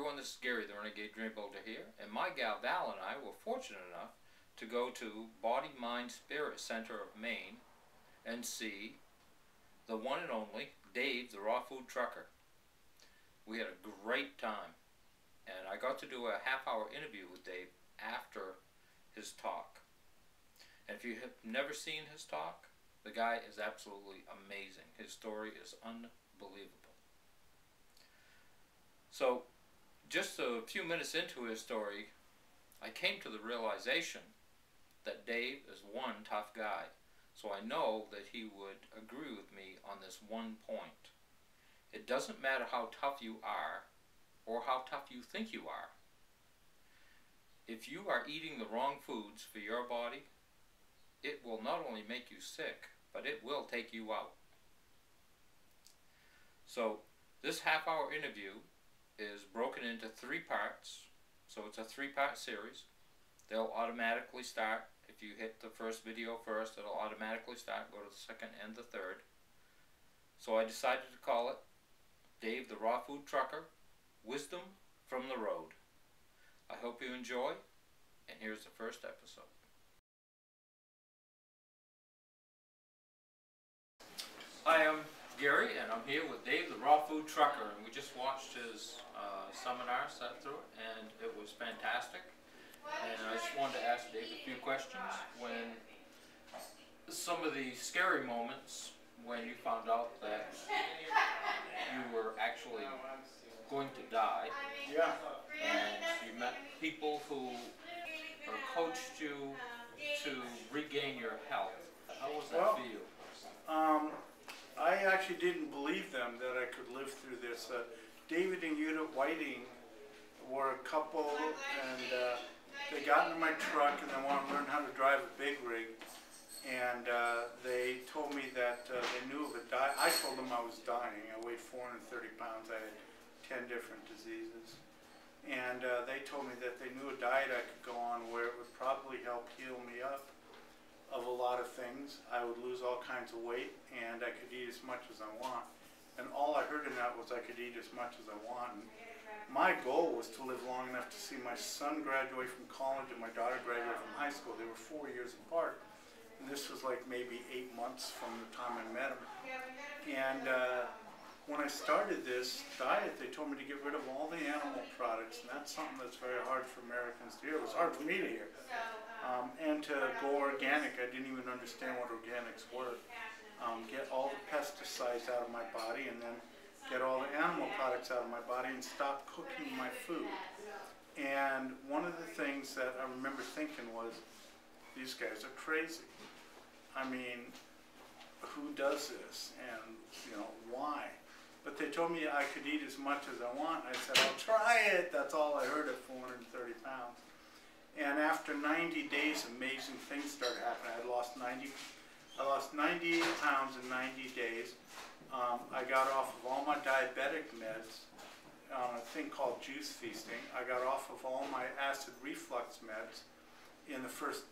everyone, this is Gary, the Renegade Dream Builder here, and my gal Val and I were fortunate enough to go to Body, Mind, Spirit Center of Maine and see the one and only Dave, the raw food trucker. We had a great time, and I got to do a half-hour interview with Dave after his talk. And if you have never seen his talk, the guy is absolutely amazing. His story is unbelievable. So, just a few minutes into his story, I came to the realization that Dave is one tough guy. So I know that he would agree with me on this one point. It doesn't matter how tough you are or how tough you think you are. If you are eating the wrong foods for your body, it will not only make you sick, but it will take you out. So this half-hour interview is broken into 3 parts. So it's a 3-part series. They'll automatically start. If you hit the first video first, it'll automatically start, go to the second and the third. So I decided to call it Dave the Raw Food Trucker, Wisdom from the Road. I hope you enjoy, and here's the first episode. Hi, I'm Gary, and I'm here with Dave the Raw Food Trucker, and we just watched his seminar, sat through it, and it was fantastic. And I just wanted to ask Dave a few questions. When some of the scary moments when you found out that you were actually going to die, and you met people who coached you to regain your health. How was that for you? I actually didn't believe them that I could live through this. David and Judith Whiting were a couple, and they got into my truck and they wanted to learn how to drive a big rig. And they told me that they knew of a diet. I told them I was dying. I weighed 430 pounds. I had 10 different diseases. And they told me that they knew a diet I could go on where it would probably help heal me up of a lot of things. I would lose all kinds of weight, and I could eat as much as I want. And all I heard in that was I could eat as much as I want. And my goal was to live long enough to see my son graduate from college and my daughter graduate from high school. They were 4 years apart. And this was like maybe 8 months from the time I met them. And when I started this diet, they told me to get rid of all the animal products. And that's something that's very hard for Americans to hear. It was hard for me to hear. And to go organic. I didn't even understand what organics were. Get all the pesticides out of my body, and then get all the animal products out of my body and stop cooking my food. And one of the things that I remember thinking was, these guys are crazy. I mean, who does this? And, you know, why? But they told me I could eat as much as I want. I said, I'll try it. That's all I heard at 430 pounds. And after 90 days, amazing things started happening. I lost 98 pounds in 90 days. I got off of all my diabetic meds, a thing called juice feasting. I got off of all my acid reflux meds in the first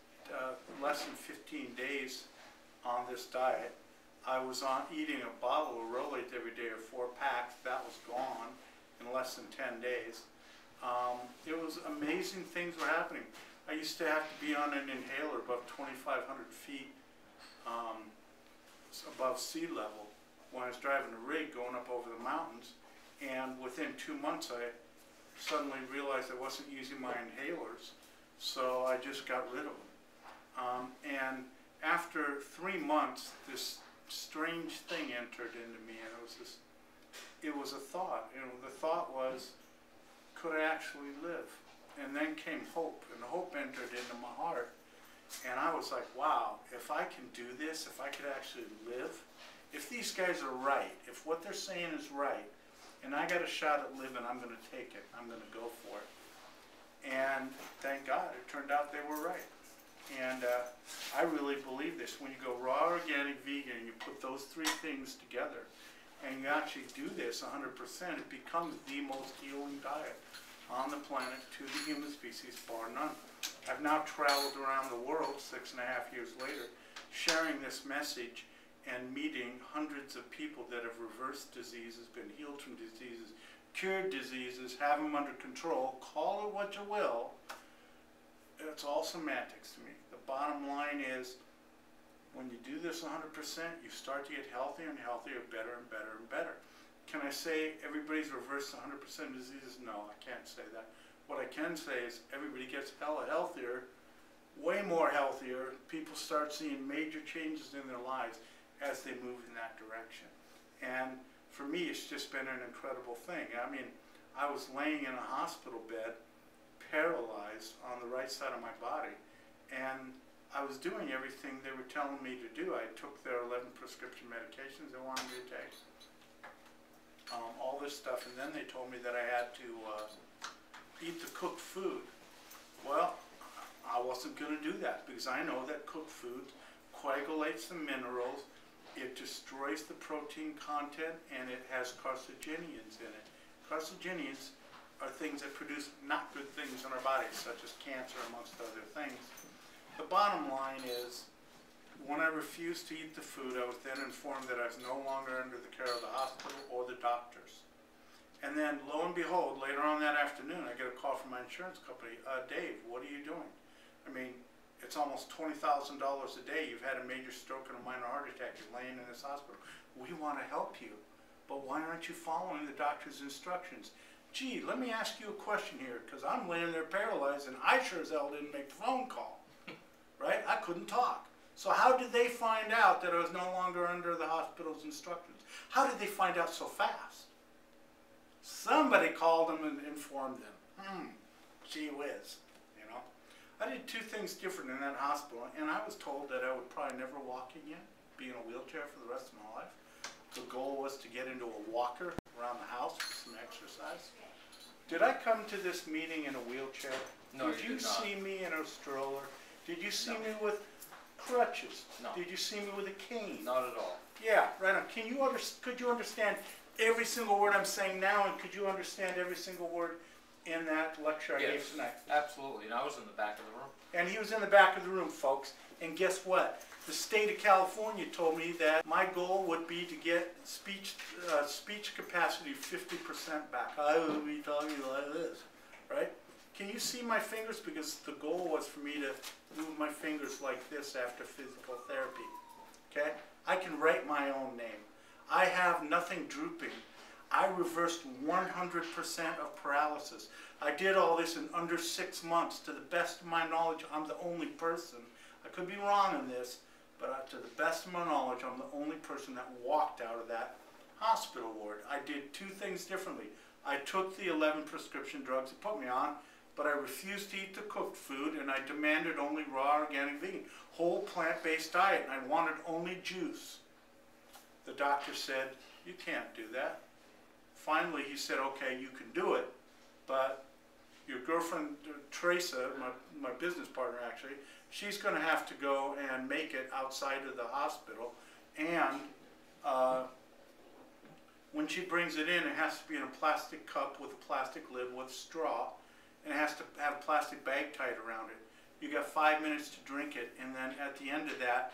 less than 15 days on this diet. I was eating a bottle of Rolate every day, or 4 packs. That was gone in less than 10 days. It was amazing things were happening. I used to have to be on an inhaler above 2,500 feet above sea level when I was driving a rig going up over the mountains, and within 2 months I suddenly realized I wasn't using my inhalers, so I just got rid of them. And after 3 months, this strange thing entered into me, and it was a thought. You know, the thought was, could I actually live? And then came hope, and hope entered into my heart. And I was like, wow, if I can do this, if I could actually live, if these guys are right, if what they're saying is right, and I got a shot at living, I'm going to take it. I'm going to go for it. And thank God, it turned out they were right. And I really believe this. When you go raw, organic, vegan, and you put those 3 things together, and you actually do this 100%, it becomes the most healing diet on the planet to the human species, bar none. I've now traveled around the world 6.5 years later, sharing this message and meeting hundreds of people that have reversed diseases, been healed from diseases, cured diseases, have them under control, call it what you will. It's all semantics to me. The bottom line is, when you do this 100%, you start to get healthier and healthier, better and better and better. Can I say everybody's reversed 100% of diseases? No, I can't say that. What I can say is everybody gets hella healthier, way more healthier. People start seeing major changes in their lives as they move in that direction. And for me, it's just been an incredible thing. I mean, I was laying in a hospital bed, paralyzed on the right side of my body, and I was doing everything they were telling me to do. I took their 11 prescription medications they wanted me to take, all this stuff, and then they told me that I had to eat the cooked food. Well, I wasn't going to do that because I know that cooked food coagulates the minerals, it destroys the protein content, and it has carcinogens in it. Carcinogens are things that produce not good things in our bodies, such as cancer, amongst other things. The bottom line is, when I refused to eat the food, I was then informed that I was no longer under the care of the hospital or the doctors. And then, lo and behold, later on that afternoon, I get a call from my insurance company. Dave, what are you doing? I mean, it's almost $20,000 a day. You've had a major stroke and a minor heart attack. You're laying in this hospital. We want to help you, but why aren't you following the doctor's instructions? Gee, let me ask you a question here, because I'm laying there paralyzed, and I sure as hell didn't make the phone call, right? I couldn't talk. So how did they find out that I was no longer under the hospital's instructions? How did they find out so fast? Somebody called them and informed them. Gee whiz, you know. I did two things different in that hospital, and I was told that I would probably never walk again, be in a wheelchair for the rest of my life. The goal was to get into a walker around the house for some exercise. Did I come to this meeting in a wheelchair? No, did you did not. see me in a stroller? Did you see No. me with crutches? No. Did you see me with a cane? Not at all. Yeah, right on. Could you understand every single word I'm saying now, and could you understand every single word in that lecture I gave tonight? Absolutely. And I was in the back of the room. And he was in the back of the room, folks. And guess what? The state of California told me that my goal would be to get speech capacity 50% back. I would be talking like this, right? Can you see my fingers? Because the goal was for me to move my fingers like this after physical therapy. Okay? I can write my own name. I have nothing drooping. I reversed 100% of paralysis. I did all this in under 6 months. To the best of my knowledge, I'm the only person. I could be wrong in this, but to the best of my knowledge, I'm the only person that walked out of that hospital ward. I did two things differently. I took the 11 prescription drugs it put me on, but I refused to eat the cooked food, and I demanded only raw, organic, vegan, whole plant-based diet, and I wanted only juice. The doctor said, you can't do that. Finally, he said, okay, you can do it, but your girlfriend, Teresa, my business partner actually, she's going to have to go and make it outside of the hospital, and when she brings it in, it has to be in a plastic cup with a plastic lid with straw, and it has to have a plastic bag tied around it. You got 5 minutes to drink it, and then at the end of that,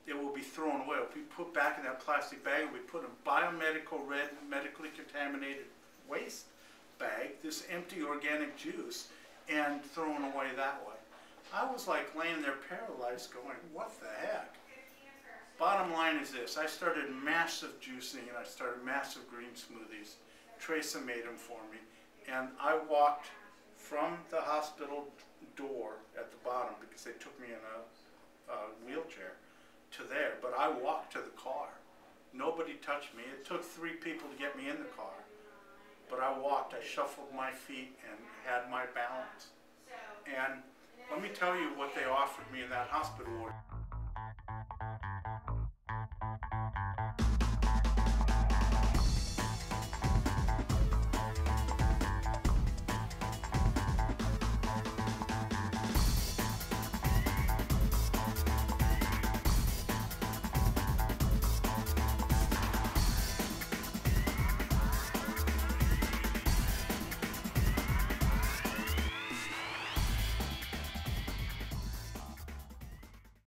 it will be thrown away. It will be put back in that plastic bag. It will be put in a biomedical red, medically contaminated waste bag, this empty organic juice, and thrown away that way. I was like laying there paralyzed going, what the heck? Bottom line is this, I started massive juicing and I started massive green smoothies. Teresa made them for me. And I walked from the hospital door at the bottom, because they took me in a wheelchair, to there. But I walked to the car. Nobody touched me. It took 3 people to get me in the car. But I walked, I shuffled my feet and had my balance. And let me tell you what they offered me in that hospital ward.